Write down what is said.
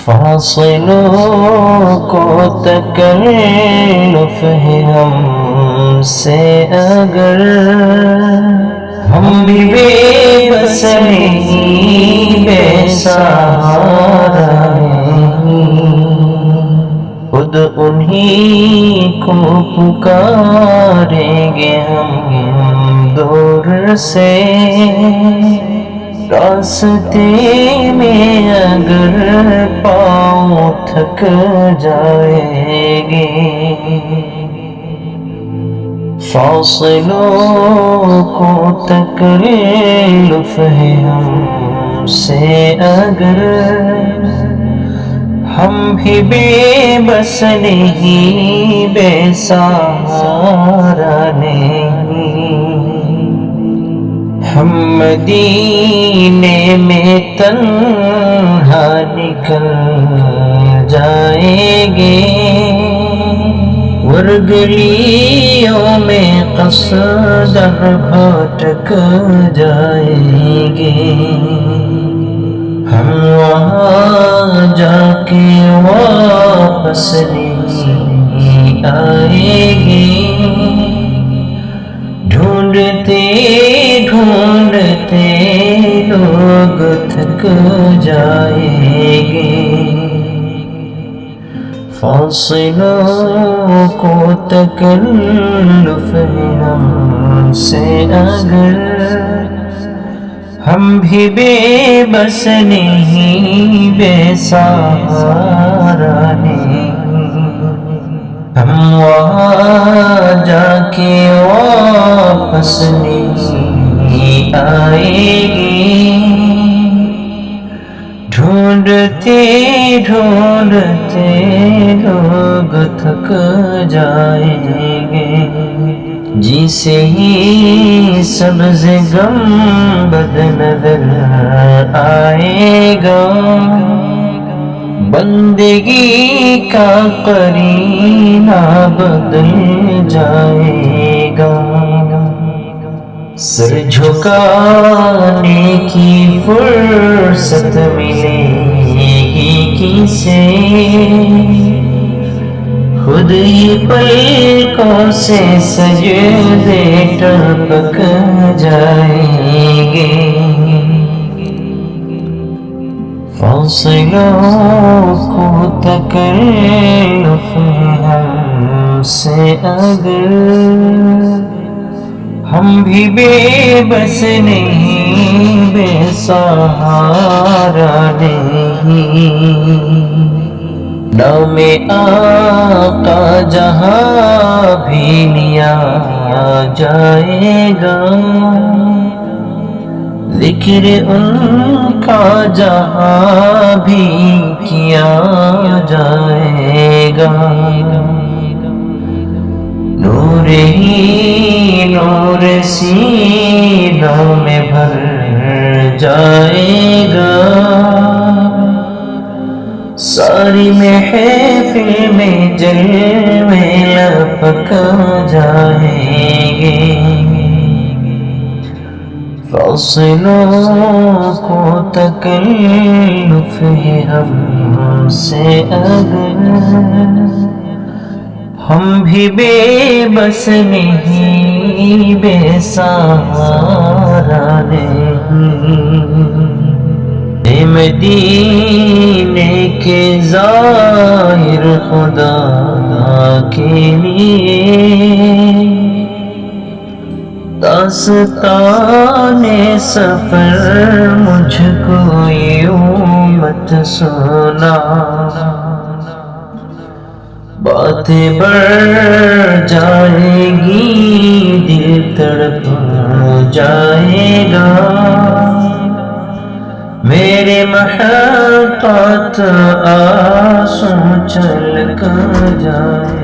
فاصلوں کو تکلف ہے ہم سے اگر ہم بھی بے بس نہیں بے سہارا نہیں خود انہی کو پکاریں گے ہم دور سے راستے میں اگر پاؤں تھک جائیں گے فاصلوں کو تکلف ہے ہم سے اگر ہم بھی بے بس نہیں بے سہارا نہیں ہم مدینے میں تنہا نکل جائیں گے ورگلیوں میں قصدر بھٹک جائیں گے ہم وہاں جا کے واپس نہیں آئیں گے ڈھونڈتے ڈھونڈتے لوگ تھک جائیں گے فاصلوں کو تکلف ہے ہم سے اگر ہم بھی بے بس نہیں بے سہارا نہیں ہم وہاں جا کے واپس نہیں آئیں گے ڈھونڈتے ڈھونڈتے لوگ تھک جائیں گے جسے ہی سبز گنبد نظر آئے گا بندگی کا قرینہ بدل جائے گا سر جھکانے کی فرصت ملے گی کسے خود ہی پلکوں سے سجدے ٹپک جائیں گے فاصلوں کو تکلف ہم سے اگر ہم بھی بے بس نہیں بے سہارا نہیں نام آقا جہاں بھی لیا جائے گا ذکر ان کا جہاں بھی کیا جائے گا نور ہی نور سینوں میں بھر جائے گا ساری محفل میں جلوے لپک جائیں گے فاصلوں کو تکلف ہے ہم سے اگر ہم بھی بے بس نہیں بے سہارا نہیں مدینے کے ظاہر خدا کے لیے داستان سفر مجھ کو یوں مت سنا باتیں بڑھ جائے گی دل تڑپ جائے گا میرے محبت آنسو چھلک جائے